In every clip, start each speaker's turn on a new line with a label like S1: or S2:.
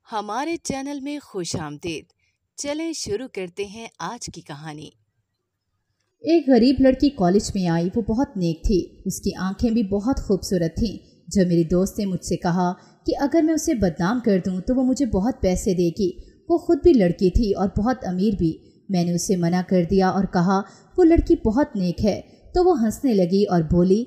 S1: हमारे चैनल में खुश आमदीद। चलें शुरू करते हैं आज की कहानी।
S2: एक गरीब लड़की कॉलेज में आई। वो बहुत नेक थी, उसकी आंखें भी बहुत खूबसूरत थीं। जब मेरी दोस्त ने मुझसे कहा कि अगर मैं उसे बदनाम कर दूं तो वो मुझे बहुत पैसे देगी। वो खुद भी लड़की थी और बहुत अमीर भी। मैंने उसे मना कर दिया और कहा वो लड़की बहुत नेक है। तो वो हंसने लगी और बोली,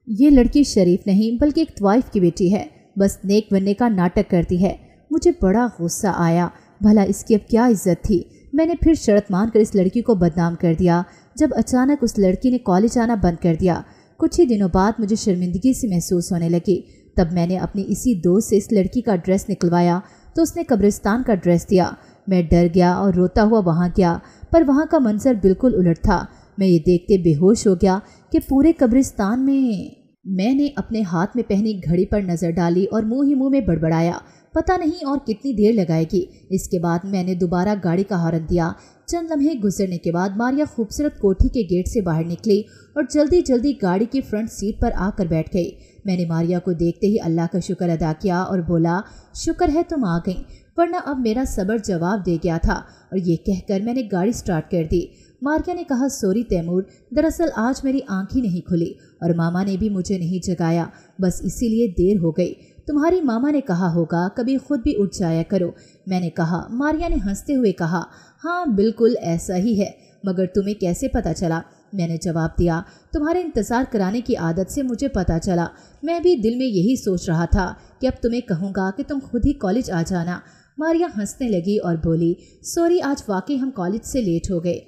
S2: ये लड़की शरीफ नहीं बल्कि एक तवाइफ की बेटी है, बस नेक बनने का नाटक करती है। मुझे बड़ा गुस्सा आया, भला इसकी अब क्या इज्जत थी। मैंने फिर शर्त मानकर इस लड़की को बदनाम कर दिया। जब अचानक उस लड़की ने कॉलेज आना बंद कर दिया, कुछ ही दिनों बाद मुझे शर्मिंदगी सी महसूस होने लगी। तब मैंने अपनी इसी दोस्त से इस लड़की का ड्रेस निकलवाया तो उसने कब्रिस्तान का ड्रेस दिया। मैं डर गया और रोता हुआ वहाँ गया, पर वहाँ का मंजर बिल्कुल उलट था। मैं ये देखते बेहोश हो गया कि पूरे कब्रिस्तान में। मैंने अपने हाथ में पहनी घड़ी पर नज़र डाली और मुंह ही मुंह में बड़बड़ाया, पता नहीं और कितनी देर लगाएगी। इसके बाद मैंने दोबारा गाड़ी का हॉर्न दिया। चंद लम्हे गुजरने के बाद मारिया खूबसूरत कोठी के गेट से बाहर निकली और जल्दी जल्दी गाड़ी की फ्रंट सीट पर आकर बैठ गई। मैंने मारिया को देखते ही अल्लाह का शुक्र अदा किया और बोला, शुक्र है तुम आ गई, वरना अब मेरा सब्र जवाब दे गया था। और ये कहकर मैंने गाड़ी स्टार्ट कर दी। मारिया ने कहा, सॉरी तैमूर, दरअसल आज मेरी आँख ही नहीं खुली और मामा ने भी मुझे नहीं जगाया, बस इसीलिए देर हो गई। तुम्हारी मामा ने कहा होगा कभी खुद भी उठ जाया करो। मैंने कहा। मारिया ने हंसते हुए कहा, हाँ बिल्कुल ऐसा ही है, मगर तुम्हें कैसे पता चला? मैंने जवाब दिया, तुम्हारे इंतज़ार कराने की आदत से मुझे पता चला। मैं भी दिल में यही सोच रहा था कि अब तुम्हें कहूँगा कि तुम खुद ही कॉलेज आ जाना। मारिया हंसने लगी और बोली, सॉरी आज वाकई हम कॉलेज से लेट हो गए।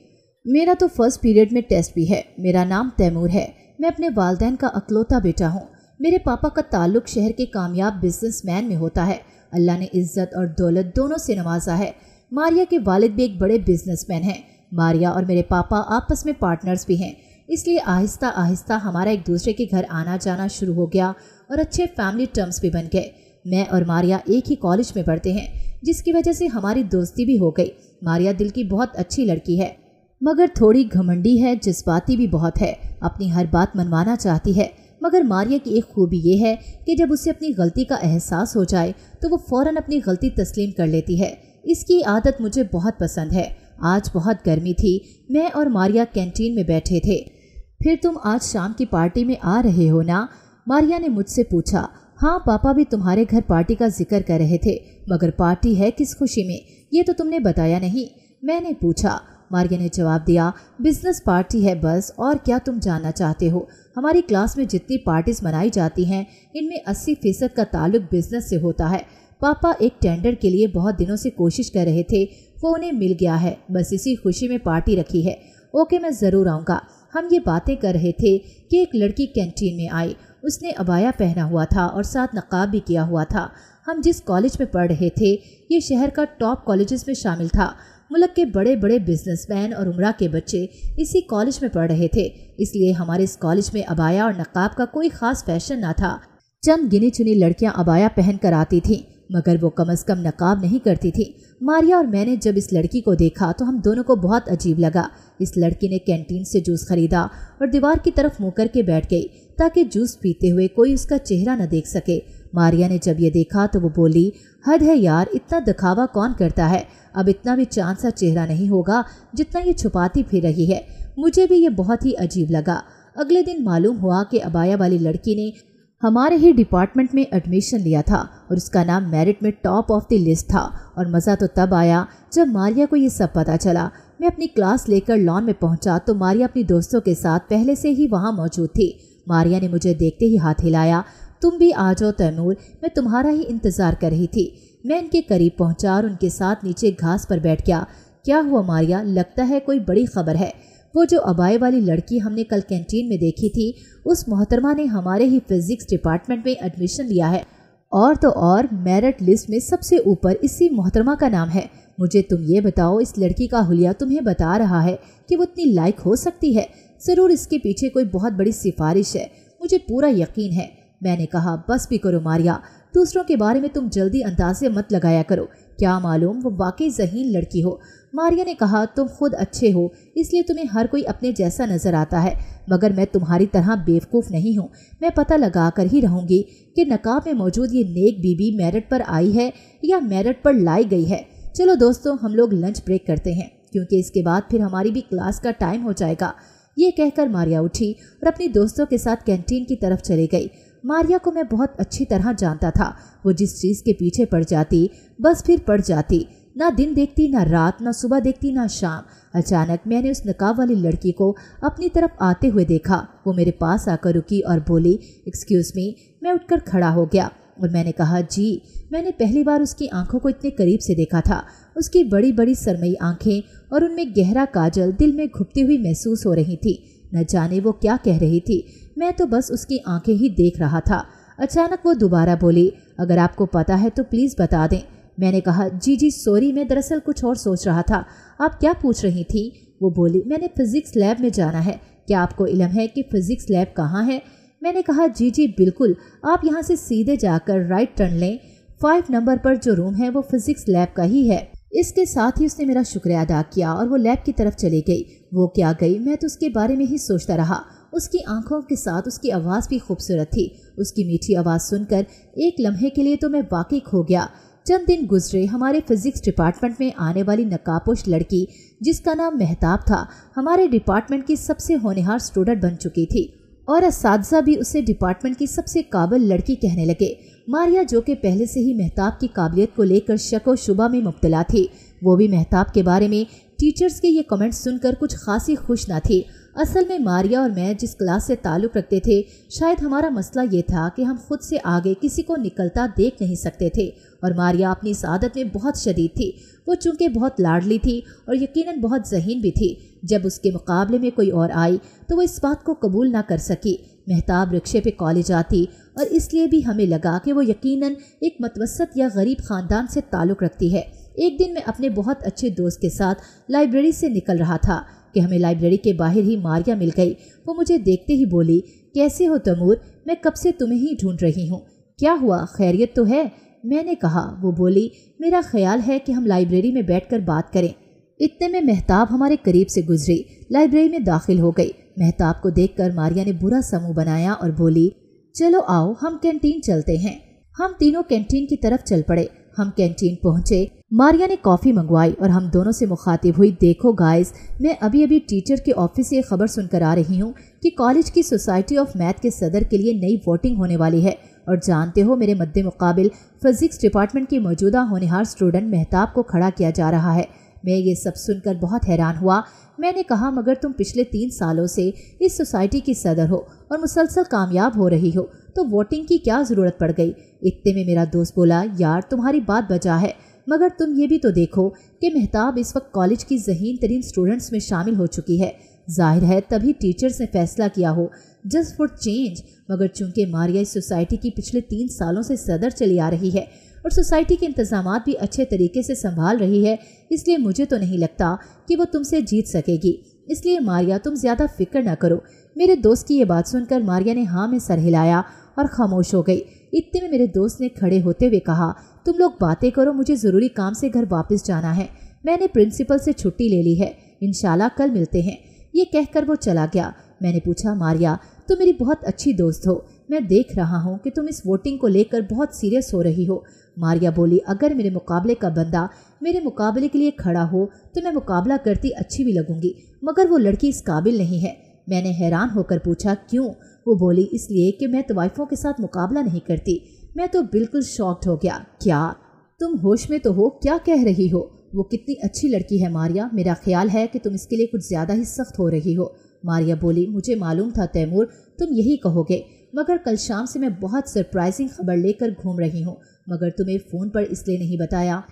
S2: मेरा तो फर्स्ट पीरियड में टेस्ट भी है। मेरा नाम तैमूर है। मैं अपने वालिदैन का अकलौता बेटा हूँ। मेरे पापा का ताल्लुक शहर के कामयाब बिजनेसमैन में होता है। अल्लाह ने इज्जत और दौलत दोनों से नवाजा है। मारिया के वालिद भी एक बड़े बिजनेसमैन हैं। मारिया और मेरे पापा आपस में पार्टनर्स भी हैं, इसलिए आहिस्ता आहिस्ता हमारा एक दूसरे के घर आना जाना शुरू हो गया और अच्छे फैमिली टर्म्स भी बन गए। मैं और मारिया एक ही कॉलेज में पढ़ते हैं, जिसकी वजह से हमारी दोस्ती भी हो गई। मारिया दिल की बहुत अच्छी लड़की है, मगर थोड़ी घमंडी है, जज्बाती भी बहुत है, अपनी हर बात मनवाना चाहती है। मगर मारिया की एक खूबी ये है कि जब उसे अपनी गलती का एहसास हो जाए तो वो फौरन अपनी गलती तस्लीम कर लेती है। इसकी आदत मुझे बहुत पसंद है। आज बहुत गर्मी थी। मैं और मारिया कैंटीन में बैठे थे। फिर तुम आज शाम की पार्टी में आ रहे हो ना? मारिया ने मुझसे पूछा। हाँ, पापा भी तुम्हारे घर पार्टी का जिक्र कर रहे थे, मगर पार्टी है किस खुशी में, ये तो तुमने बताया नहीं। मैंने पूछा। मारिया ने जवाब दिया, बिजनेस पार्टी है बस, और क्या तुम जानना चाहते हो? हमारी क्लास में जितनी पार्टीज मनाई जाती हैं, इनमें 80% का ताल्लुक बिजनेस से होता है। पापा एक टेंडर के लिए बहुत दिनों से कोशिश कर रहे थे, वो उन्हें मिल गया है, बस इसी खुशी में पार्टी रखी है। ओके, मैं ज़रूर आऊँगा। हम ये बातें कर रहे थे कि एक लड़की कैंटीन में आई। उसने अबाया पहना हुआ था और साथ नकाब भी किया हुआ था। हम जिस कॉलेज में पढ़ रहे थे ये शहर का टॉप कॉलेजेस में शामिल था। मुल्क के बड़े बड़े बिजनेसमैन और उमरा के बच्चे इसी कॉलेज में पढ़ रहे थे, इसलिए हमारे इस कॉलेज में अबाया और नकाब का कोई ख़ास फैशन ना था। चंद गिनी चुनी लड़कियां अबाया पहन कर आती थीं, मगर वो कम से कम नकाब नहीं करती थी। मारिया और मैंने जब इस लड़की को देखा तो हम दोनों को बहुत अजीब लगा। इस लड़की ने कैंटीन से जूस खरीदा और दीवार की तरफ मुँह करके बैठ गई ताकि जूस पीते हुए कोई उसका चेहरा न देख सके। मारिया ने जब ये देखा तो वो बोली, हद है यार, इतना दिखावा कौन करता है? अब इतना भी चांद सा चेहरा नहीं होगा जितना ये छुपाती फिर रही है। मुझे भी ये बहुत ही अजीब लगा। अगले दिन मालूम हुआ कि अबाया वाली लड़की ने हमारे ही डिपार्टमेंट में एडमिशन लिया था और उसका नाम मेरिट में टॉप ऑफ द लिस्ट था। और मज़ा तो तब आया जब मारिया को ये सब पता चला। मैं अपनी क्लास लेकर लॉन में पहुंचा तो मारिया अपनी दोस्तों के साथ पहले से ही वहां मौजूद थी। मारिया ने मुझे देखते ही हाथ हिलाया, तुम भी आ जाओ तैमूर, मैं तुम्हारा ही इंतज़ार कर रही थी। मैं इनके करीब पहुंचा और उनके साथ नीचे घास पर बैठ गया। क्या हुआ मारिया, लगता है कोई बड़ी खबर है? वो जो अबाए वाली लड़की हमने कल कैंटीन में देखी थी, उस मोहतरमा ने हमारे ही फिजिक्स डिपार्टमेंट में एडमिशन लिया है, और तो और मेरिट लिस्ट में सबसे ऊपर इसी मोहतरमा का नाम है। मुझे तुम ये बताओ, इस लड़की का हुलिया तुम्हें बता रहा है कि वो इतनी लायक हो सकती है? ज़रूर इसके पीछे कोई बहुत बड़ी सिफारिश है, मुझे पूरा यकीन है। मैंने कहा, बस भी करो मारिया, दूसरों के बारे में तुम जल्दी अंदाजे मत लगाया करो। क्या मालूम वो वाकई ज़हीन लड़की हो। मारिया ने कहा, तुम खुद अच्छे हो इसलिए तुम्हें हर कोई अपने जैसा नजर आता है, मगर मैं तुम्हारी तरह बेवकूफ़ नहीं हूँ। मैं पता लगा कर ही रहूँगी कि नकाब में मौजूद ये नेक बीबी मेरिट पर आई है या मेरिट पर लाई गई है। चलो दोस्तों, हम लोग लंच ब्रेक करते हैं क्योंकि इसके बाद फिर हमारी भी क्लास का टाइम हो जाएगा। ये कहकर मारिया उठी और अपनी दोस्तों के साथ कैंटीन की तरफ चली गई। मारिया को मैं बहुत अच्छी तरह जानता था। वो जिस चीज़ के पीछे पड़ जाती बस फिर पड़ जाती। ना दिन देखती, ना रात, ना सुबह देखती, ना शाम। अचानक मैंने उस नकाब वाली लड़की को अपनी तरफ आते हुए देखा। वो मेरे पास आकर रुकी और बोली, एक्सक्यूज़ मी। मैं उठकर खड़ा हो गया और मैंने कहा, जी। मैंने पहली बार उसकी आंखों को इतने करीब से देखा था। उसकी बड़ी बड़ी सरमई आंखें और उनमें गहरा काजल दिल में घुपती हुई महसूस हो रही थी। न जाने वो क्या कह रही थी, मैं तो बस उसकी आंखें ही देख रहा था। अचानक वो दोबारा बोली, अगर आपको पता है तो प्लीज़ बता दें। मैंने कहा, जी सॉरी, मैं दरअसल कुछ और सोच रहा था। आप क्या पूछ रही थी? वो बोली, मैंने फिजिक्स लैब में जाना है। क्या आपको इल्म है कि फिजिक्स लैब कहाँ है? मैंने कहा, जी बिल्कुल, आप यहाँ से सीधे जाकर राइट टर्न लें। 5 नंबर पर जो रूम है वो फिजिक्स लैब का ही है। इसके साथ ही उसने मेरा शुक्रिया अदा किया और वो लैब की तरफ चली गई। वो क्या गई, मैं तो उसके बारे में ही सोचता रहा। उसकी आंखों के साथ उसकी आवाज़ भी खूबसूरत थी। उसकी मीठी आवाज़ सुनकर एक लम्हे के लिए तो मैं वाकई खो गया। चंद दिन गुजरे। हमारे फिजिक्स डिपार्टमेंट में आने वाली नकाबपोश लड़की जिसका नाम मेहताब था, हमारे डिपार्टमेंट की सबसे होनहार स्टूडेंट बन चुकी थी और असातिज़ा भी उसे डिपार्टमेंट की सबसे काबिल लड़की कहने लगे। मारिया, जो कि पहले से ही मेहताब की काबिलियत को लेकर शक व शुबा में मुब्तला थी, वो भी मेहताब के बारे में टीचर्स के ये कमेंट्स सुनकर कुछ खासी खुश न थी। असल में मारिया और मैं जिस क्लास से ताल्लुक़ रखते थे, शायद हमारा मसला ये था कि हम खुद से आगे किसी को निकलता देख नहीं सकते थे और मारिया अपनी इस आदत में बहुत शदीद थी। वो चूँकि बहुत लाडली थी और यकीनन बहुत ज़हीन भी थी। जब उसके मुकाबले में कोई और आई तो वो इस बात को कबूल ना कर सकी। मेहताब रिक्शे पे कॉलेज आती और इसलिए भी हमें लगा कि वो यकीनन एक मतवसत या गरीब ख़ानदान से ताल्लुक़ रखती है। एक दिन मैं अपने बहुत अच्छे दोस्त के साथ लाइब्रेरी से निकल रहा था कि हमें लाइब्रेरी के बाहर ही मारिया मिल गई। वो मुझे देखते ही बोली, कैसे हो तैमूर? मैं कब से तुम्हें ही ढूंढ रही हूँ। क्या हुआ, खैरियत तो है? मैंने कहा। वो बोली, मेरा ख्याल है कि हम लाइब्रेरी में बैठकर बात करें। इतने में मेहताब हमारे करीब से गुजरी, लाइब्रेरी में दाखिल हो गई। मेहताब को देखकर मारिया ने बुरा सा मुंह बनाया और बोली, चलो आओ हम कैंटीन चलते हैं। हम तीनों कैंटीन की तरफ चल पड़े। हम कैंटीन पहुंचे। मारिया ने कॉफ़ी मंगवाई और हम दोनों से मुखातिब हुई, देखो गाइस, मैं अभी अभी टीचर के ऑफिस से ये खबर सुनकर आ रही हूँ कि कॉलेज की सोसाइटी ऑफ मैथ के सदर के लिए नई वोटिंग होने वाली है और जानते हो मेरे मद्दे मुकाबिल फिजिक्स डिपार्टमेंट की मौजूदा होनहार स्टूडेंट मेहताब को खड़ा किया जा रहा है। मैं ये सब सुनकर बहुत हैरान हुआ। मैंने कहा, मगर तुम पिछले 3 सालों से इस सोसाइटी की सदर हो और मुसलसल कामयाब हो रही हो, तो वोटिंग की क्या ज़रूरत पड़ गई? इतने में मेरा दोस्त बोला, यार तुम्हारी बात बजा है, मगर तुम ये भी तो देखो कि मेहताब इस वक्त कॉलेज की ज़हीन तरीन स्टूडेंट्स में शामिल हो चुकी है। जाहिर है तभी टीचर्स ने फैसला किया हो, जस्ट फॉर चेंज। मगर चूंकि मारिया इस सोसाइटी की पिछले 3 सालों से सदर चली आ रही है और सोसाइटी के इंतजामात भी अच्छे तरीके से संभाल रही है, इसलिए मुझे तो नहीं लगता कि वो तुमसे जीत सकेगी। इसलिए मारिया, तुम ज़्यादा फिक्र ना करो। मेरे दोस्त की ये बात सुनकर मारिया ने हाँ में सर हिलाया और खामोश हो गई। इतने में मेरे दोस्त ने खड़े होते हुए कहा, तुम लोग बातें करो, मुझे ज़रूरी काम से घर वापस जाना है। मैंने प्रिंसिपल से छुट्टी ले ली है, इंशाल्लाह कल मिलते हैं। ये कहकर वो चला गया। मैंने पूछा, मारिया तुम मेरी बहुत अच्छी दोस्त हो, मैं देख रहा हूँ कि तुम इस वोटिंग को लेकर बहुत सीरियस हो रही हो। मारिया बोली, अगर मेरे मुकाबले का बंदा मेरे मुकाबले के लिए खड़ा हो तो मैं मुकाबला करती अच्छी भी लगूंगी, मगर वो लड़की इस काबिल नहीं है। मैंने हैरान होकर पूछा, क्यों? वो बोली, इसलिए कि मैं तवाइफों के साथ मुकाबला नहीं करती। मैं तो बिल्कुल शॉक्ड हो गया। क्या तुम होश में तो हो? क्या कह रही हो? वो कितनी अच्छी लड़की है मारिया, मेरा ख्याल है कि तुम इसके लिए कुछ ज़्यादा ही सख्त हो रही हो। मारिया बोली, मुझे मालूम था तैमूर तुम यही कहोगे, मगर कल शाम से मैं बहुत सरप्राइजिंग खबर लेकर घूम रही हूँ, मगर तुम्हें फ़ोन पर इसलिए नहीं बताया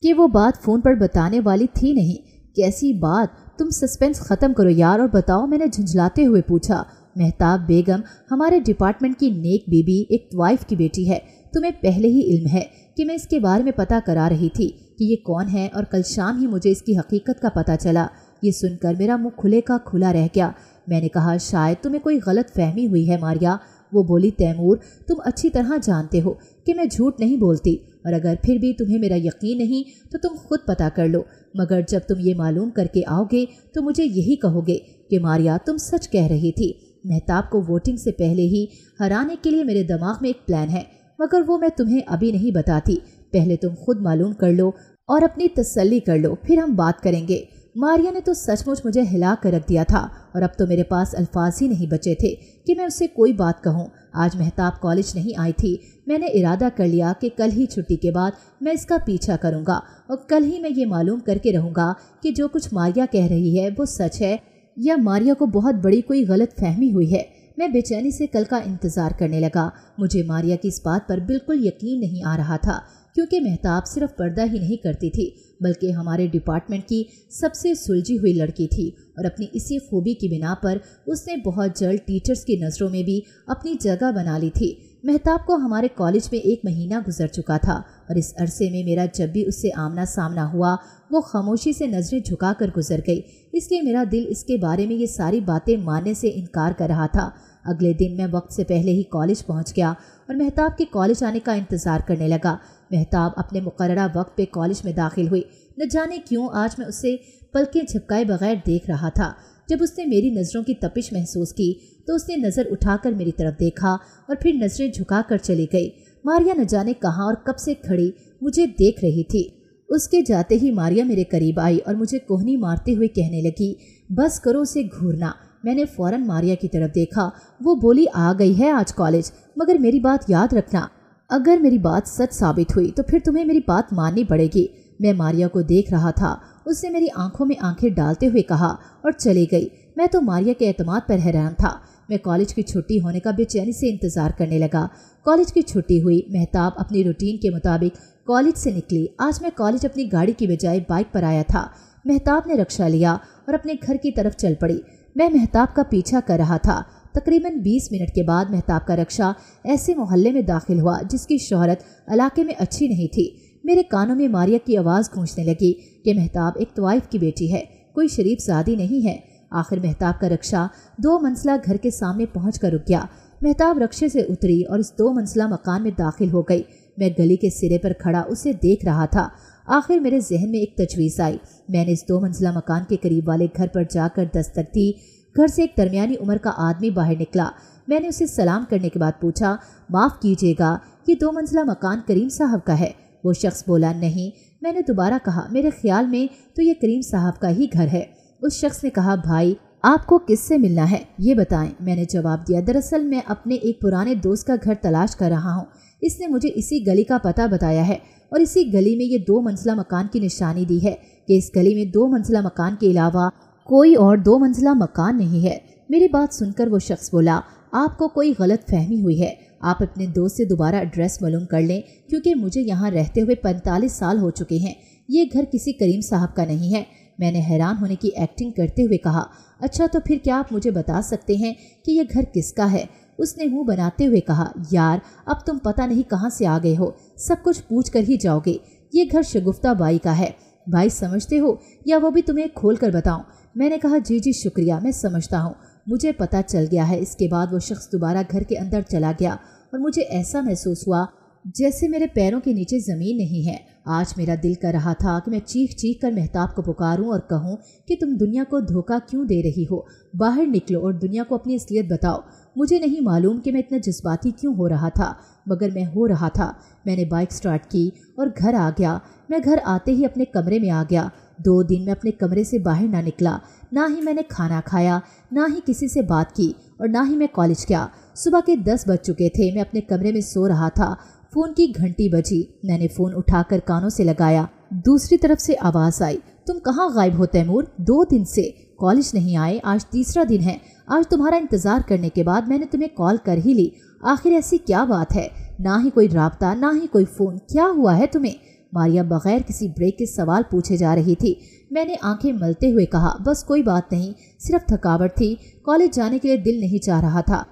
S2: कि वो बात फ़ोन पर बताने वाली थी नहीं। कैसी बात? तुम सस्पेंस ख़त्म करो यार और बताओ, मैंने झुंझलाते हुए पूछा। मेहताब बेगम हमारे डिपार्टमेंट की नेक बीबी, एक वाइफ की बेटी है। तुम्हें पहले ही इल्म है कि मैं इसके बारे में पता करा रही थी कि ये कौन है और कल शाम ही मुझे इसकी हकीकत का पता चला। ये सुनकर मेरा मुंह खुले का खुला रह गया। मैंने कहा, शायद तुम्हें कोई गलत फहमी हुई है मारिया, वो बोली, तैमूर, तुम अच्छी तरह जानते हो कि मैं झूठ नहीं बोलती, और अगर फिर भी तुम्हें मेरा यकीन नहीं तो तुम खुद पता कर लो, मगर जब तुम ये मालूम करके आओगे तो मुझे यही कहोगे कि मारिया तुम सच कह रही थी। मेहताब को वोटिंग से पहले ही हराने के लिए मेरे दिमाग में एक प्लान है, मगर वो मैं तुम्हें अभी नहीं बताती। पहले तुम खुद मालूम कर लो और अपनी तसल्ली कर लो, फिर हम बात करेंगे। मारिया ने तो सचमुच मुझे हिला कर रख दिया था और अब तो मेरे पास अल्फाज ही नहीं बचे थे कि मैं उससे कोई बात कहूँ। आज मेहताब कॉलेज नहीं आई थी। मैंने इरादा कर लिया कि कल ही छुट्टी के बाद मैं इसका पीछा करूँगा और कल ही मैं ये मालूम करके रहूँगा कि जो कुछ मारिया कह रही है वो सच है या मारिया को बहुत बड़ी कोई गलत फहमी हुई है। मैं बेचैनी से कल का इंतज़ार करने लगा। मुझे मारिया की इस बात पर बिल्कुल यकीन नहीं आ रहा था, क्योंकि मेहताब सिर्फ पर्दा ही नहीं करती थी बल्कि हमारे डिपार्टमेंट की सबसे सुलझी हुई लड़की थी, और अपनी इसी खूबी की बिना पर उसने बहुत जल्द टीचर्स की नज़रों में भी अपनी जगह बना ली थी। मेहताब को हमारे कॉलेज में 1 महीना गुजर चुका था और इस अरसे में मेरा जब भी उससे आमना सामना हुआ वो खामोशी से नजरें झुकाकर गुजर गई, इसलिए मेरा दिल इसके बारे में ये सारी बातें मानने से इनकार कर रहा था। अगले दिन मैं वक्त से पहले ही कॉलेज पहुंच गया और मेहताब के कॉलेज आने का इंतज़ार करने लगा। मेहताब अपने मुकर्ररा वक्त पे कॉलेज में दाखिल हुई। न जाने क्यों आज मैं उसे पलकें झपकाए बगैर देख रहा था। जब उसने मेरी नज़रों की तपिश महसूस की तो उसने नज़र उठाकर मेरी तरफ देखा और फिर नज़रें झुकाकर चली गई। मारिया न जाने कहाँ और कब से खड़ी मुझे देख रही थी। उसके जाते ही मारिया मेरे करीब आई और मुझे कोहनी मारते हुए कहने लगी, बस करो उसे घूरना। मैंने फौरन मारिया की तरफ देखा। वो बोली, आ गई है आज कॉलेज, मगर मेरी बात याद रखना, अगर मेरी बात सच साबित हुई तो फिर तुम्हें मेरी बात माननी पड़ेगी। मैं मारिया को देख रहा था। उसने मेरी आंखों में आंखें डालते हुए कहा और चली गई। मैं तो मारिया के एतमाद पर हैरान था। मैं कॉलेज की छुट्टी होने का बेचैनी से इंतजार करने लगा। कॉलेज की छुट्टी हुई। मेहताब अपनी रूटीन के मुताबिक कॉलेज से निकली। आज मैं कॉलेज अपनी गाड़ी की बजाय बाइक पर आया था। मेहताब ने रक्षा लिया और अपने घर की तरफ चल पड़ी। मैं मेहताब का पीछा कर रहा था। तकरीबन 20 मिनट के बाद मेहताब का रक्षा ऐसे मोहल्ले में दाखिल हुआ जिसकी शोहरत इलाके में अच्छी नहीं थी। मेरे कानों में मारिया की आवाज़ गूंजने लगी कि मेहताब एक तवाइफ की बेटी है, कोई शरीफ ज़ादी नहीं है। आखिर मेहताब का रक्षा 2 मंजिला घर के सामने पहुँच कर रुक गया। मेहताब रक्षे से उतरी और इस 2 मंजिला मकान में दाखिल हो गई। मैं गली के सिरे पर खड़ा उसे देख रहा था। आखिर मेरे जहन में एक तजवीज़ आई। मैंने इस 2 मंजिला मकान के करीब वाले घर पर जाकर दस्तक दी। घर से एक दरमियानी उम्र का आदमी बाहर निकला। मैंने उसे सलाम करने के बाद पूछा, माफ़ कीजिएगा, ये 2 मंजिला मकान करीम साहब का है? वो शख्स बोला, नहीं। मैंने दोबारा कहा, मेरे ख्याल में तो ये करीम साहब का ही घर है। उस शख्स ने कहा, भाई आपको किससे मिलना है ये बताएं। मैंने जवाब दिया, दरअसल मैं अपने एक पुराने दोस्त का घर तलाश कर रहा हूँ। इसने मुझे इसी गली का पता बताया है और इसी गली में ये 2 मंजिला मकान की निशानी दी है कि इस गली में 2 मंजिला मकान के अलावा कोई और 2 मंजिला मकान नहीं है। मेरी बात सुनकर वो शख्स बोला, आपको कोई गलत फहमी हुई है। आप अपने दोस्त से दोबारा एड्रेस मालूम कर लें, क्योंकि मुझे यहाँ रहते हुए 45 साल हो चुके हैं। ये घर किसी करीम साहब का नहीं है। मैंने हैरान होने की एक्टिंग करते हुए कहा, अच्छा तो फिर क्या आप मुझे बता सकते हैं कि ये घर किसका है? उसने मुंह बनाते हुए कहा, यार अब तुम पता नहीं कहाँ से आ गए हो, सब कुछ पूछ कर ही जाओगे। ये घर शगुफ्ता बाई का है। भाई समझते हो या वो भी तुम्हें खोल कर बताऊं? मैंने कहा, जी जी शुक्रिया, मैं समझता हूँ, मुझे पता चल गया है। इसके बाद वो शख्स दोबारा घर के अंदर चला गया और मुझे ऐसा महसूस हुआ जैसे मेरे पैरों के नीचे ज़मीन नहीं है। आज मेरा दिल कर रहा था कि मैं चीख चीख कर मेहताब को पुकारूं और कहूं कि तुम दुनिया को धोखा क्यों दे रही हो, बाहर निकलो और दुनिया को अपनी असलियत बताओ। मुझे नहीं मालूम कि मैं इतना जज्बाती क्यों हो रहा था, मगर मैं हो रहा था। मैंने बाइक स्टार्ट की और घर आ गया। मैं घर आते ही अपने कमरे में आ गया। 2 दिन मैं अपने कमरे से बाहर ना निकला। ना ही मैंने खाना खाया, ना ही किसी से बात की और ना ही मैं कॉलेज गया। सुबह के 10 बज चुके थे। मैं अपने कमरे में सो रहा था। फ़ोन की घंटी बजी। मैंने फ़ोन उठाकर कानों से लगाया। दूसरी तरफ से आवाज़ आई, तुम कहाँ गायब हो तैमूर? 2 दिन से कॉलेज नहीं आए, आज तीसरा दिन है। आज तुम्हारा इंतज़ार करने के बाद मैंने तुम्हें कॉल कर ही ली। आखिर ऐसी क्या बात है? ना ही कोई राब्ता, ना ही कोई फ़ोन, क्या हुआ है तुम्हें? मारिया बगैर किसी ब्रेक के सवाल पूछे जा रही थी। मैंने आंखें मलते हुए कहा, बस कोई बात नहीं, सिर्फ थकावट थी। कॉलेज जाने के लिए दिल नहीं चाह रहा था।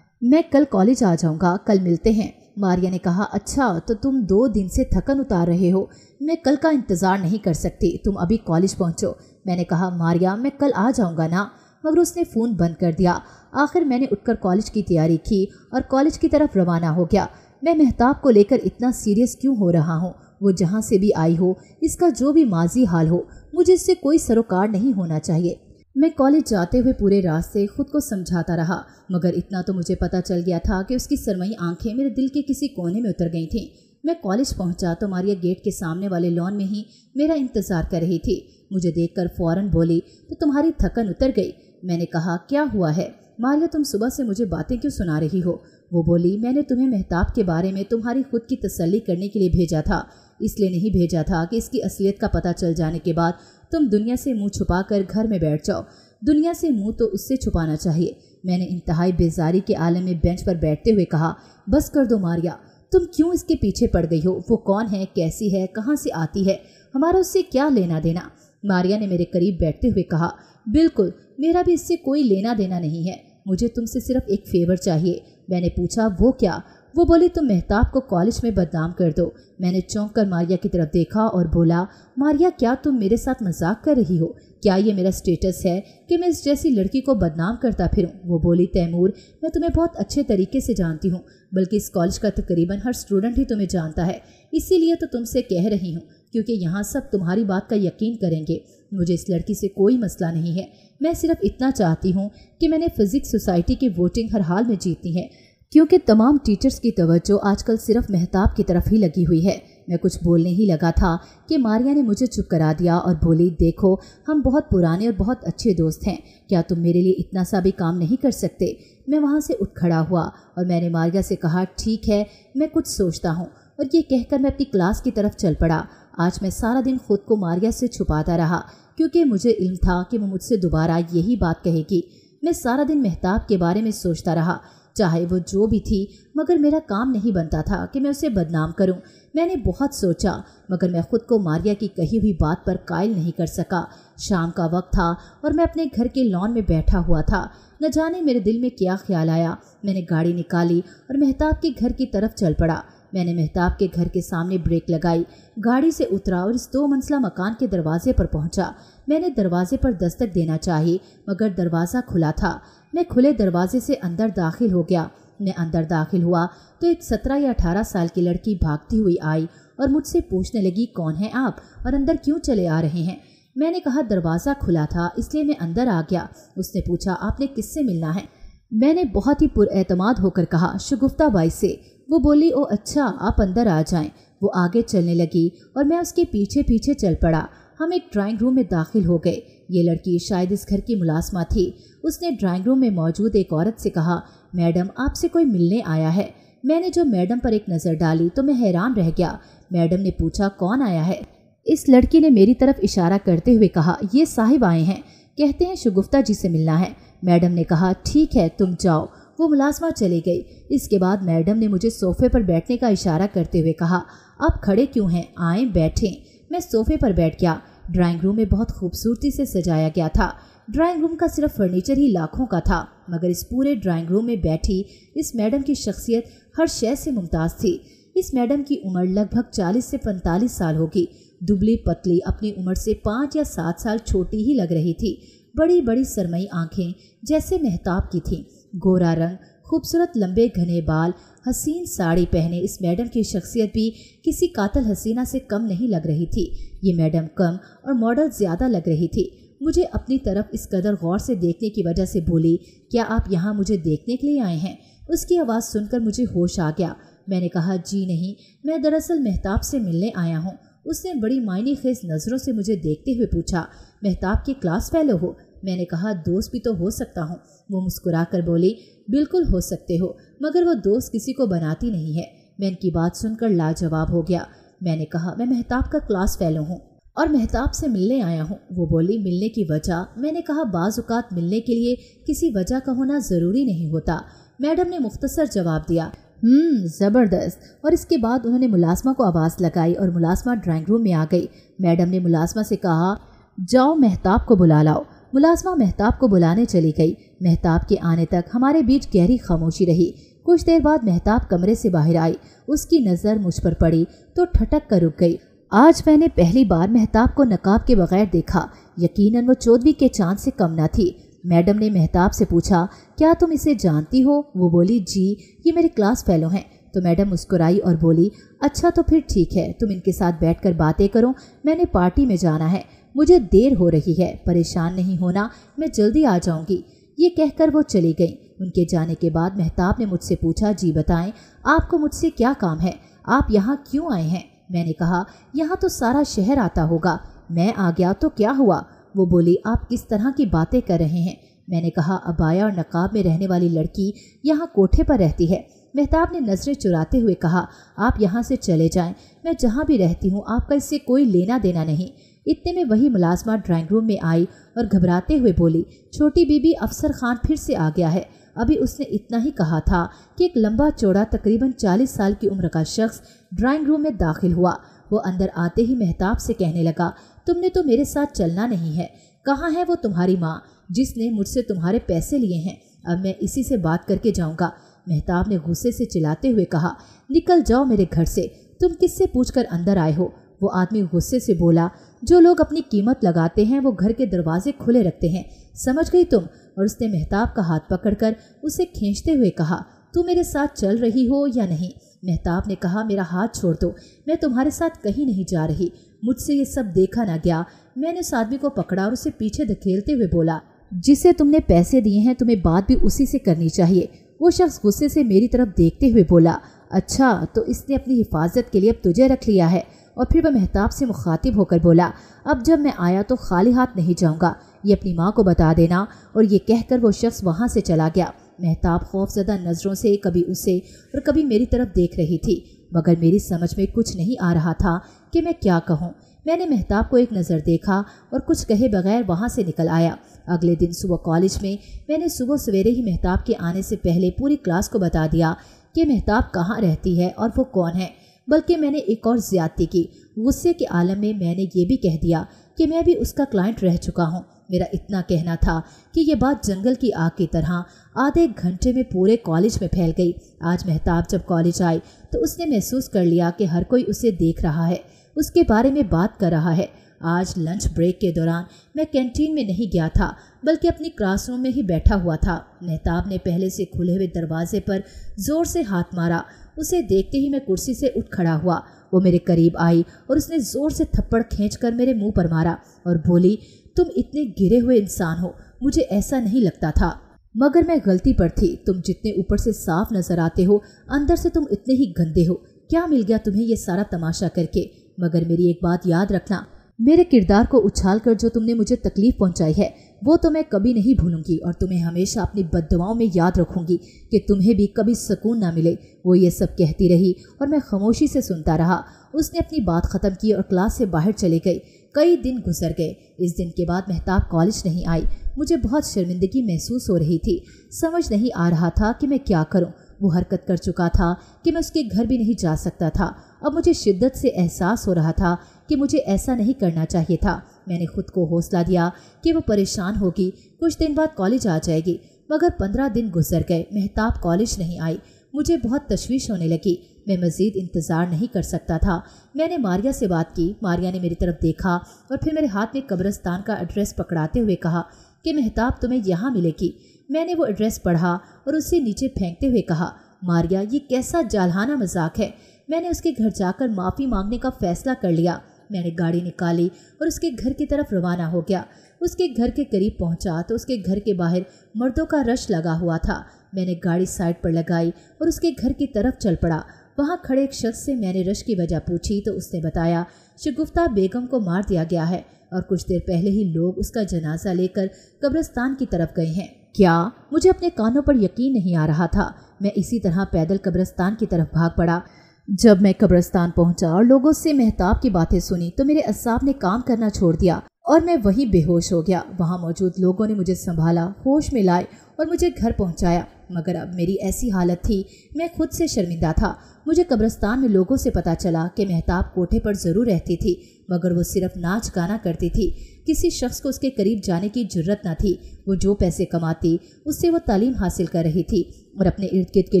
S2: मैं कल कॉलेज आ जाऊंगा, कल मिलते हैं। मारिया ने कहा, अच्छा तो तुम 2 दिन से थकन उतार रहे हो। मैं कल का इंतज़ार नहीं कर सकती, तुम अभी कॉलेज पहुंचो। मैंने कहा, मारिया मैं कल आ जाऊंगा ना। मगर उसने फ़ोन बंद कर दिया। आखिर मैंने उठकर कॉलेज की तैयारी की और कॉलेज की तरफ रवाना हो गया। मैं मेहताब को लेकर इतना सीरियस क्यों हो रहा हूँ? वो जहाँ से भी आई हो, इसका जो भी माजी हाल हो, मुझे इससे कोई सरोकार नहीं होना चाहिए। मैं कॉलेज जाते हुए पूरे रास्ते खुद को समझाता रहा, मगर इतना तो मुझे पता चल गया था कि उसकी सरमई आंखें मेरे दिल के किसी कोने में उतर गई थीं। मैं कॉलेज पहुंचा तो मारिया गेट के सामने वाले लॉन में ही मेरा इंतजार कर रही थी। मुझे देखकर फौरन बोली, तो तुम्हारी थकन उतर गई? मैंने कहा, क्या हुआ है मारिया, तुम सुबह से मुझे बातें क्यों सुना रही हो? वो बोली, मैंने तुम्हें मेहताब के बारे में तुम्हारी खुद की तसल्ली करने के लिए भेजा था। इसलिए नहीं भेजा था कि इसकी असलियत का पता चल जाने के बाद तुम दुनिया से मुंह छुपाकर घर में बैठ जाओ। दुनिया से मुंह तो उससे छुपाना चाहिए। मैंने इंतहाई बेजारी के आलम में बेंच पर बैठते हुए कहा, बस कर दो मारिया, तुम क्यों इसके पीछे पड़ गई हो? वो कौन है, कैसी है, कहाँ से आती है, हमारा उससे क्या लेना देना? मारिया ने मेरे करीब बैठते हुए कहा, बिल्कुल, मेरा भी इससे कोई लेना देना नहीं है। मुझे तुमसे सिर्फ एक फेवर चाहिए। मैंने पूछा, वो क्या? वो बोली, तुम मेहताब को कॉलेज में बदनाम कर दो। मैंने चौंक कर मारिया की तरफ देखा और बोला, मारिया, क्या तुम मेरे साथ मजाक कर रही हो? क्या ये मेरा स्टेटस है कि मैं इस जैसी लड़की को बदनाम करता फिरूं? वो बोली, तैमूर, मैं तुम्हें बहुत अच्छे तरीके से जानती हूँ, बल्कि इस कॉलेज का तकरीबन हर स्टूडेंट ही तुम्हें जानता है। इसीलिए तो तुमसे कह रही हूँ, क्योंकि यहाँ सब तुम्हारी बात का यकीन करेंगे। मुझे इस लड़की से कोई मसला नहीं है। मैं सिर्फ इतना चाहती हूँ कि मैंने फिजिक्स सोसाइटी की वोटिंग हर हाल में जीतनी है, क्योंकि तमाम टीचर्स की तवज्जो आजकल सिर्फ मेहताब की तरफ ही लगी हुई है। मैं कुछ बोलने ही लगा था कि मारिया ने मुझे चुप करा दिया और बोली, देखो, हम बहुत पुराने और बहुत अच्छे दोस्त हैं। क्या तुम मेरे लिए इतना सा भी काम नहीं कर सकते? मैं वहाँ से उठ खड़ा हुआ और मैंने मारिया से कहा, ठीक है, मैं कुछ सोचता हूँ। और ये कहकर मैं अपनी क्लास की तरफ चल पड़ा। आज मैं सारा दिन खुद को मारिया से छुपाता रहा, क्योंकि मुझे इल्म था कि वो मुझसे दोबारा यही बात कहेगी। मैं सारा दिन मेहताब के बारे में सोचता रहा, चाहे वो जो भी थी, मगर मेरा काम नहीं बनता था कि मैं उसे बदनाम करूं। मैंने बहुत सोचा, मगर मैं खुद को मारिया की कही हुई बात पर कायल नहीं कर सका। शाम का वक्त था और मैं अपने घर के लॉन में बैठा हुआ था। न जाने मेरे दिल में क्या ख्याल आया। मैंने गाड़ी निकाली और मेहताब के घर की तरफ चल पड़ा। मैंने मेहताब के घर के सामने ब्रेक लगाई, गाड़ी से उतरा और इस 2 मंजिला मकान के दरवाजे पर पहुंचा। मैंने दरवाजे पर दस्तक देना चाही, मगर दरवाज़ा खुला था। मैं खुले दरवाजे से अंदर दाखिल हो गया। मैं अंदर दाखिल हुआ तो एक 17 या 18 साल की लड़की भागती हुई आई और मुझसे पूछने लगी, कौन है आप और अंदर क्यों चले आ रहे हैं? मैंने कहा, दरवाज़ा खुला था इसलिए मैं अंदर आ गया। उसने पूछा, आपने किससे मिलना है? मैंने बहुत ही पुरएतमाद होकर कहा, शगुफ्ता बाई से। वो बोली, ओ अच्छा, आप अंदर आ जाएं। वो आगे चलने लगी और मैं उसके पीछे पीछे चल पड़ा। हम एक ड्राइंग रूम में दाखिल हो गए। ये लड़की शायद इस घर की मुलाजमा थी। उसने ड्राइंग रूम में मौजूद एक औरत से कहा, मैडम, आपसे कोई मिलने आया है। मैंने जो मैडम पर एक नज़र डाली तो मैं हैरान रह गया। मैडम ने पूछा, कौन आया है? इस लड़की ने मेरी तरफ इशारा करते हुए कहा, ये साहिब आए हैं, कहते हैं शगुफ्ता जी से मिलना है। मैडम ने कहा, ठीक है, तुम जाओ। वो मुलाजमा चली गई। इसके बाद मैडम ने मुझे सोफे पर बैठने का इशारा करते हुए कहा, आप खड़े क्यों हैं, आए बैठें। मैं सोफे पर बैठ गया। ड्राइंग रूम में बहुत खूबसूरती से सजाया गया था। ड्राइंग रूम का सिर्फ फर्नीचर ही लाखों का था, मगर इस पूरे ड्राइंग रूम में बैठी इस मैडम की शख्सियत हर शय से मुमताज़ थी। इस मैडम की उम्र लगभग 40 से 45 साल होगी। दुबली पतली, अपनी उम्र से 5 या 7 साल छोटी ही लग रही थी। बड़ी बड़ी सरमई आंखें जैसे मेहताब की थीं। गोरा रंग, खूबसूरत लंबे घने बाल, हसीन साड़ी पहने इस मैडम की शख्सियत भी किसी कातल हसीना से कम नहीं लग रही थी। ये मैडम कम और मॉडल ज़्यादा लग रही थी। मुझे अपनी तरफ इस कदर गौर से देखने की वजह से बोली, क्या आप यहाँ मुझे देखने के लिए आए हैं? उसकी आवाज़ सुनकर मुझे होश आ गया। मैंने कहा, जी नहीं, मैं दरअसल मेहताब से मिलने आया हूँ। उसने बड़ी मायने खेज नज़रों से मुझे देखते हुए पूछा, मेहताब के क्लास फेलो हो? मैंने कहा, दोस्त भी तो हो सकता हूँ। वो मुस्कुरा कर बोली, बिल्कुल हो सकते हो, मगर वो दोस्त किसी को बनाती नहीं है। मैं इनकी बात सुनकर लाजवाब हो गया। मैंने कहा, मैं मेहताब का क्लास फेलो हूँ और मेहताब से मिलने आया हूँ। वो बोली, मिलने की वजह? मैंने कहा, बाज़ औक़ात मिलने के लिए किसी वजह का होना ज़रूरी नहीं होता। मैडम ने मुख्तसर जवाब दिया, ज़बरदस्त। और इसके बाद उन्होंने मुलाजमा को आवाज़ लगाई और मुलाजमा ड्राइंग रूम में आ गई। मैडम ने मुलाजमा से कहा, जाओ मेहताब को बुला लाओ। मुलाजमा मेहताब को बुलाने चली गई। मेहताब के आने तक हमारे बीच गहरी खामोशी रही। कुछ देर बाद मेहताब कमरे से बाहर आई। उसकी नज़र मुझ पर पड़ी तो ठटक कर रुक गई। आज मैंने पहली बार मेहताब को नकाब के बगैर देखा। यकीनन वो चौदवी के चांद से कम न थी। मैडम ने मेहताब से पूछा, क्या तुम इसे जानती हो? वो बोली, जी, ये मेरे क्लास फेलो हैं। तो मैडम मुस्कुराई और बोली, अच्छा तो फिर ठीक है, तुम इनके साथ बैठकर बातें करो, मैंने पार्टी में जाना है, मुझे देर हो रही है, परेशान नहीं होना, मैं जल्दी आ जाऊंगी। ये कहकर वो चली गई। उनके जाने के बाद मेहताब ने मुझसे पूछा, जी बताएं, आपको मुझसे क्या काम है, आप यहाँ क्यों आए हैं? मैंने कहा, यहाँ तो सारा शहर आता होगा, मैं आ गया तो क्या हुआ? वो बोली, आप किस तरह की बातें कर रहे हैं? मैंने कहा, अबाया और नकाब में रहने वाली लड़की यहाँ कोठे पर रहती है। मेहताब ने नजरें चुराते हुए कहा, आप यहाँ से चले जाएं, मैं जहाँ भी रहती हूँ आपका इससे कोई लेना देना नहीं। इतने में वही मुलाजमा ड्राइंग रूम में आई और घबराते हुए बोली, छोटी बीबी, अफसर खान फिर से आ गया है। अभी उसने इतना ही कहा था कि एक लंबा चौड़ा तकरीबन 40 साल की उम्र का शख्स ड्राइंग रूम में दाखिल हुआ। वो अंदर आते ही मेहताब से कहने लगा, तुमने तो मेरे साथ चलना नहीं है, कहाँ है वो तुम्हारी माँ जिसने मुझसे तुम्हारे पैसे लिए हैं? अब मैं इसी से बात करके जाऊँगा। मेहताब ने गुस्से से चिल्लाते हुए कहा, निकल जाओ मेरे घर से, तुम किससे पूछकर अंदर आए हो? वो आदमी गुस्से से बोला, जो लोग अपनी कीमत लगाते हैं वो घर के दरवाजे खुले रखते हैं, समझ गई तुम? और उसने मेहताब का हाथ पकड़कर उसे खींचते हुए कहा, तू मेरे साथ चल रही हो या नहीं? मेहताब ने कहा, मेरा हाथ छोड़ दो, मैं तुम्हारे साथ कहीं नहीं जा रही, मुझसे ये सब देखा ना गया। मैंने उस आदमी को पकड़ा और उसे पीछे धकेलते हुए बोला, जिसे तुमने पैसे दिए हैं तुम्हें बात भी उसी से करनी चाहिए। वो शख्स गुस्से से मेरी तरफ देखते हुए बोला, अच्छा तो इसने अपनी हिफाजत के लिए अब तुझे रख लिया है? और फिर वह मेहताब से मुखातिब होकर बोला, अब जब मैं आया तो खाली हाथ नहीं जाऊंगा, ये अपनी माँ को बता देना। और ये कहकर वो शख्स वहाँ से चला गया। मेहताब खौफजदा नज़रों से कभी उसे और कभी मेरी तरफ देख रही थी, मगर मेरी समझ में कुछ नहीं आ रहा था कि मैं क्या कहूँ। मैंने मेहताब को एक नज़र देखा और कुछ कहे बगैर वहाँ से निकल आया। अगले दिन सुबह कॉलेज में मैंने सुबह सवेरे ही मेहताब के आने से पहले पूरी क्लास को बता दिया कि मेहताब कहाँ रहती है और वो कौन है। बल्कि मैंने एक और ज्यादती की। गुस्से के आलम में मैंने ये भी कह दिया कि मैं भी उसका क्लाइंट रह चुका हूँ। मेरा इतना कहना था कि ये बात जंगल की आग की तरह आधे घंटे में पूरे कॉलेज में फैल गई। आज मेहताब जब कॉलेज आई तो उसने महसूस कर लिया कि हर कोई उसे देख रहा है, उसके बारे में बात कर रहा है। आज लंच ब्रेक के दौरान मैं कैंटीन में नहीं गया था, बल्कि अपनी क्लासरूम में ही बैठा हुआ था। मेहताब ने पहले से खुले हुए दरवाजे पर जोर से हाथ मारा। उसे देखते ही मैं कुर्सी से उठ खड़ा हुआ। वो मेरे करीब आई और उसने जोर से थप्पड़ खींचकर मेरे मुंह पर मारा और बोली, तुम इतने गिरे हुए इंसान हो, मुझे ऐसा नहीं लगता था, मगर मैं गलती पर थी। तुम जितने ऊपर से साफ नजर आते हो, अंदर से तुम इतने ही गंदे हो। क्या मिल गया तुम्हें ये सारा तमाशा करके? मगर मेरी एक बात याद रखना, मेरे किरदार को उछालकर जो तुमने मुझे तकलीफ पहुंचाई है वो तो मैं कभी नहीं भूलूंगी और तुम्हें हमेशा अपनी बद्दुआओं में याद रखूंगी कि तुम्हें भी कभी सुकून ना मिले। वो ये सब कहती रही और मैं खामोशी से सुनता रहा। उसने अपनी बात ख़त्म की और क्लास से बाहर चली गई। कई दिन गुजर गए। इस दिन के बाद मेहताब कॉलेज नहीं आई। मुझे बहुत शर्मिंदगी महसूस हो रही थी। समझ नहीं आ रहा था कि मैं क्या करूं। वो हरकत कर चुका था कि मैं उसके घर भी नहीं जा सकता था। अब मुझे शिद्दत से एहसास हो रहा था कि मुझे ऐसा नहीं करना चाहिए था। मैंने खुद को हौसला दिया कि वो परेशान होगी, कुछ दिन बाद कॉलेज आ जाएगी। मगर 15 दिन गुजर गए, मेहताब कॉलेज नहीं आई। मुझे बहुत तशवीश होने लगी। मैं मज़ीद इंतज़ार नहीं कर सकता था। मैंने मारिया से बात की। मारिया ने मेरी तरफ देखा और फिर मेरे हाथ में कब्रिस्तान का एड्रेस पकड़ाते हुए कहा कि मेहताब तुम्हें यहाँ मिलेगी। मैंने वो एड्रेस पढ़ा और उसे नीचे फेंकते हुए कहा, मारिया ये कैसा जालहाना मजाक है। मैंने उसके घर जाकर माफ़ी मांगने का फ़ैसला कर लिया। मैंने गाड़ी निकाली और उसके घर की तरफ रवाना हो गया। उसके घर के करीब पहुंचा तो उसके घर के बाहर मर्दों का रश लगा हुआ था। मैंने गाड़ी साइड पर लगाई और उसके घर की तरफ चल पड़ा। वहां खड़े एक शख्स से मैंने रश की वजह पूछी तो उसने बताया, शगुफ्ता बेगम को मार दिया गया है और कुछ देर पहले ही लोग उसका जनाजा लेकर कब्रिस्तान की तरफ गए हैं। क्या? मुझे अपने कानों पर यकीन नहीं आ रहा था। मैं इसी तरह पैदल कब्रिस्तान की तरफ भाग पड़ा। जब मैं कब्रिस्तान पहुंचा और लोगों से मेहताब की बातें सुनी तो मेरे असाब ने काम करना छोड़ दिया और मैं वहीं बेहोश हो गया। वहां मौजूद लोगों ने मुझे संभाला, होश में लाए और मुझे घर पहुंचाया। मगर अब मेरी ऐसी हालत थी, मैं खुद से शर्मिंदा था। मुझे कब्रिस्तान में लोगों से पता चला कि मेहताब कोठे पर जरूर रहती थी, मगर वो सिर्फ नाच गाना करती थी। किसी शख्स को उसके करीब जाने की जुर्रत न थी। वो जो पैसे कमाती उससे वो तालीम हासिल कर रही थी और अपने इर्द गिर्द के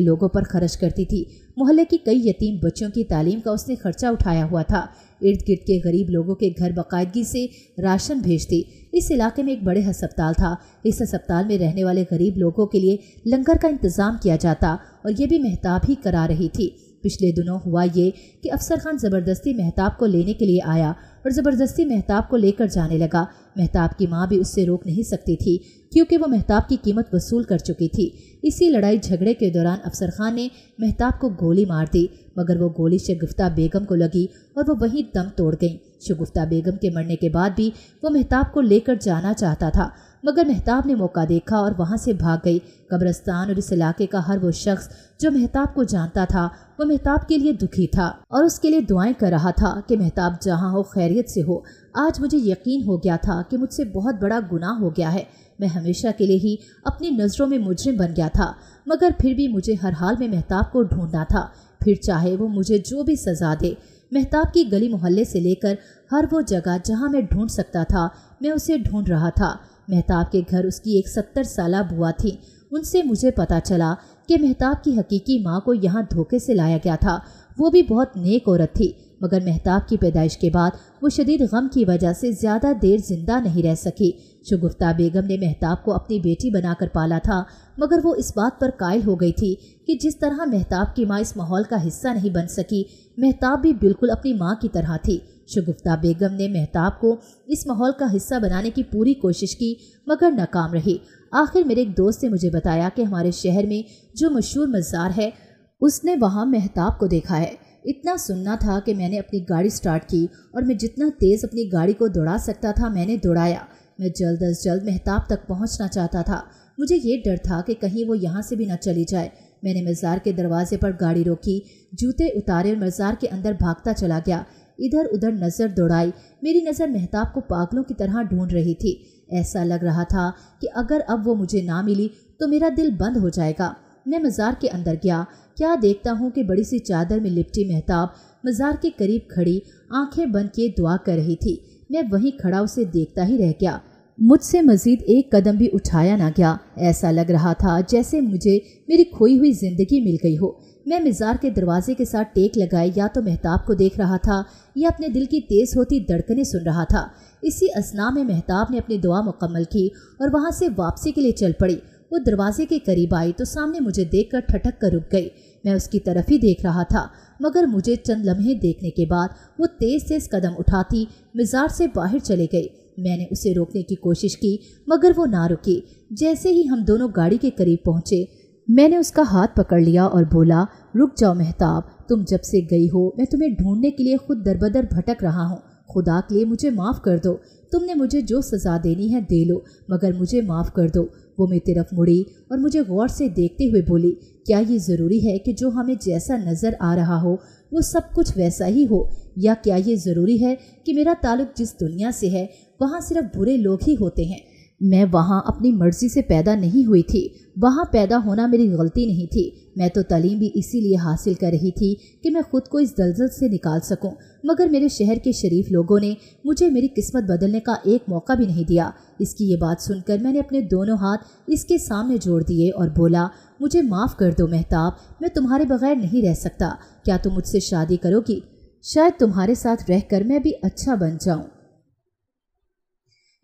S2: लोगों पर खर्च करती थी। मोहल्ले की कई यतीम बच्चों की तालीम का उसने खर्चा उठाया हुआ था। इर्द गिर्द के गरीब लोगों के घर बाकायदगी से राशन भेजती। इस इलाके में एक बड़े अस्पताल था। इस अस्पताल में रहने वाले गरीब लोगों के लिए लंगर का इंतजाम किया जाता और ये भी मेहताब ही करा रही थी। पिछले दिनों हुआ ये कि अफसर खान ज़बरदस्ती मेहताब को लेने के लिए आया और ज़बरदस्ती मेहताब को लेकर जाने लगा। मेहताब की माँ भी उससे रोक नहीं सकती थी क्योंकि वो मेहताब की कीमत वसूल कर चुकी थी। इसी लड़ाई झगड़े के दौरान अफसर खान ने मेहताब को गोली मार दी, मगर वो गोली शगुफ्ता बेगम को लगी और वो वहीं दम तोड़ गईं। शगुफ्ता बेगम के मरने के बाद भी वो मेहताब को लेकर जाना चाहता था, मगर मेहताब ने मौका देखा और वहां से भाग गई। कब्रिस्तान और इस इलाके का हर वो शख्स जो मेहताब को जानता था वो मेहताब के लिए दुखी था और उसके लिए दुआएं कर रहा था कि मेहताब जहां हो खैरियत से हो। आज मुझे यकीन हो गया था कि मुझसे बहुत बड़ा गुनाह हो गया है। मैं हमेशा के लिए ही अपनी नज़रों में मुजरिम बन गया था, मगर फिर भी मुझे हर हाल में मेहताब को ढूंढना था, फिर चाहे वो मुझे जो भी सजा दे। मेहताब की गली मोहल्ले से लेकर हर वो जगह जहां मैं ढूंढ सकता था मैं उसे ढूंढ रहा था। मेहताब के घर उसकी एक 70 साला बुआ थी। उनसे मुझे पता चला कि मेहताब की हकीकी माँ को यहाँ धोखे से लाया गया था। वो भी बहुत नेक औरत थी, मगर मेहताब की पैदाइश के बाद वो शदीद गम की वजह से ज़्यादा देर जिंदा नहीं रह सकी। शगुफ्ता बेगम ने मेहताब को अपनी बेटी बनाकर पाला था, मगर वो इस बात पर कायल हो गई थी कि जिस तरह मेहताब की माँ इस माहौल का हिस्सा नहीं बन सकी, मेहताब भी बिल्कुल अपनी माँ की तरह थी। शगुफ्ता बेगम ने मेहताब को इस माहौल का हिस्सा बनाने की पूरी कोशिश की, मगर नाकाम रही। आखिर मेरे एक दोस्त ने मुझे बताया कि हमारे शहर में जो मशहूर मज़ार है उसने वहाँ मेहताब को देखा है। इतना सुनना था कि मैंने अपनी गाड़ी स्टार्ट की और मैं जितना तेज़ अपनी गाड़ी को दौड़ा सकता था मैंने दौड़ाया। मैं जल्द अज जल्द मेहताब तक पहुँचना चाहता था। मुझे ये डर था कि कहीं वो यहाँ से भी न चली जाए। मैंने मज़ार के दरवाजे पर गाड़ी रोकी, जूते उतारे और मज़ार के अंदर भागता चला गया। इधर उधर नज़र दौड़ाई। मेरी नज़र मेहताब को पागलों की तरह ढूंढ रही थी। ऐसा लग रहा था कि अगर अब वो मुझे ना मिली तो मेरा दिल बंद हो जाएगा। मैं मज़ार के अंदर गया। क्या देखता हूँ कि बड़ी सी चादर में लिपटी मेहताब मज़ार के करीब खड़ी आंखें बंद किए दुआ कर रही थी। मैं वहीं खड़ा उसे देखता ही रह गया। मुझसे मजीद एक कदम भी उठाया ना गया। ऐसा लग रहा था जैसे मुझे मेरी खोई हुई जिंदगी मिल गई हो। मैं मज़ार के दरवाजे के साथ टेक लगाए या तो मेहताब को देख रहा था या अपने दिल की तेज़ होती धड़कनें सुन रहा था। इसी असना में मेहताब ने अपनी दुआ मुकम्मल की और वहाँ से वापसी के लिए चल पड़ी। वो दरवाजे के करीब आई तो सामने मुझे देखकर ठटक कर रुक गई। मैं उसकी तरफ ही देख रहा था, मगर मुझे चंद लम्हे देखने के बाद वो तेज़ तेज़ कदम उठाती मज़ार से बाहर चले गई। मैंने उसे रोकने की कोशिश की, मगर वो ना रुकी। जैसे ही हम दोनों गाड़ी के करीब पहुँचे मैंने उसका हाथ पकड़ लिया और बोला, रुक जाओ मेहताब, तुम जब से गई हो मैं तुम्हें ढूंढने के लिए खुद दरबदर भटक रहा हूँ। खुदा के लिए मुझे माफ़ कर दो। तुमने मुझे जो सज़ा देनी है दे लो, मगर मुझे माफ़ कर दो। वो मेरी तरफ मुड़ी और मुझे गौर से देखते हुए बोली, क्या ये ज़रूरी है कि जो हमें जैसा नज़र आ रहा हो वो सब कुछ वैसा ही हो, या क्या ये ज़रूरी है कि मेरा ताल्लुक जिस दुनिया से है वहाँ सिर्फ बुरे लोग ही होते हैं? मैं वहाँ अपनी मर्जी से पैदा नहीं हुई थी। वहाँ पैदा होना मेरी गलती नहीं थी। मैं तो तालीम भी इसीलिए हासिल कर रही थी कि मैं खुद को इस दलदल से निकाल सकूं, मगर मेरे शहर के शरीफ लोगों ने मुझे मेरी किस्मत बदलने का एक मौका भी नहीं दिया। इसकी ये बात सुनकर मैंने अपने दोनों हाथ इसके सामने जोड़ दिए और बोला, मुझे माफ़ कर दो मेहताब, मैं तुम्हारे बगैर नहीं रह सकता। क्या तुम मुझसे शादी करोगी? शायद तुम्हारे साथ रहकर मैं भी अच्छा बन जाऊँ।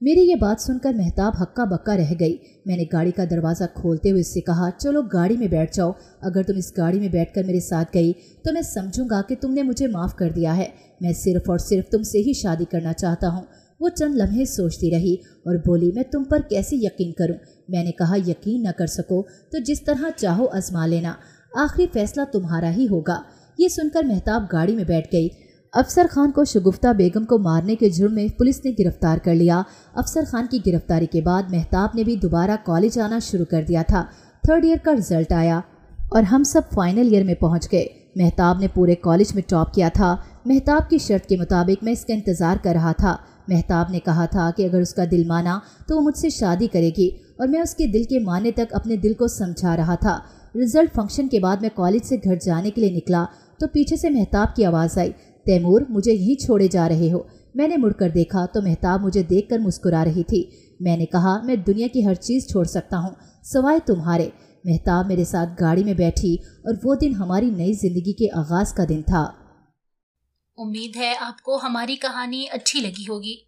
S2: मेरी ये बात सुनकर मेहताब हक्का बक्का रह गई। मैंने गाड़ी का दरवाज़ा खोलते हुए उससे कहा, चलो गाड़ी में बैठ जाओ। अगर तुम इस गाड़ी में बैठकर मेरे साथ गई तो मैं समझूंगा कि तुमने मुझे माफ़ कर दिया है। मैं सिर्फ और सिर्फ तुमसे ही शादी करना चाहता हूँ। वो चंद लम्हे सोचती रही और बोली, मैं तुम पर कैसे यकीन करूँ? मैंने कहा, यकीन न कर सको तो जिस तरह चाहो आजमा लेना, आखिरी फैसला तुम्हारा ही होगा। ये सुनकर मेहताब गाड़ी में बैठ गई। अफसर खान को शगुफ्ता बेगम को मारने के जुर्म में पुलिस ने गिरफ्तार कर लिया। अफसर खान की गिरफ्तारी के बाद मेहताब ने भी दोबारा कॉलेज आना शुरू कर दिया था। 3rd ईयर का रिजल्ट आया और हम सब फाइनल ईयर में पहुंच गए। मेहताब ने पूरे कॉलेज में टॉप किया था। मेहताब की शर्त के मुताबिक मैं इसका इंतज़ार कर रहा था। मेहताब ने कहा था कि अगर उसका दिल माना तो वो मुझसे शादी करेगी और मैं उसके दिल के मानने तक अपने दिल को समझा रहा था। रिजल्ट फंक्शन के बाद मैं कॉलेज से घर जाने के लिए निकला तो पीछे से मेहताब की आवाज़ आई, तैमूर, मुझे यहीं छोड़े जा रहे हो? मैंने मुड़कर देखा तो मेहताब मुझे देखकर मुस्कुरा रही थी। मैंने कहा, मैं दुनिया की हर चीज़ छोड़ सकता हूँ सिवाय तुम्हारे। महताब मेरे साथ गाड़ी में बैठी और वो दिन हमारी नई जिंदगी के आगाज का दिन था।
S3: उम्मीद है आपको हमारी कहानी अच्छी लगी होगी,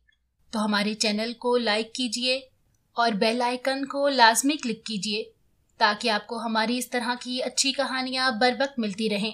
S3: तो हमारे चैनल को लाइक कीजिए और बेल आइकन को लाजमी क्लिक कीजिए ताकि आपको हमारी इस तरह की अच्छी कहानियाँ बर वक्त मिलती रहें।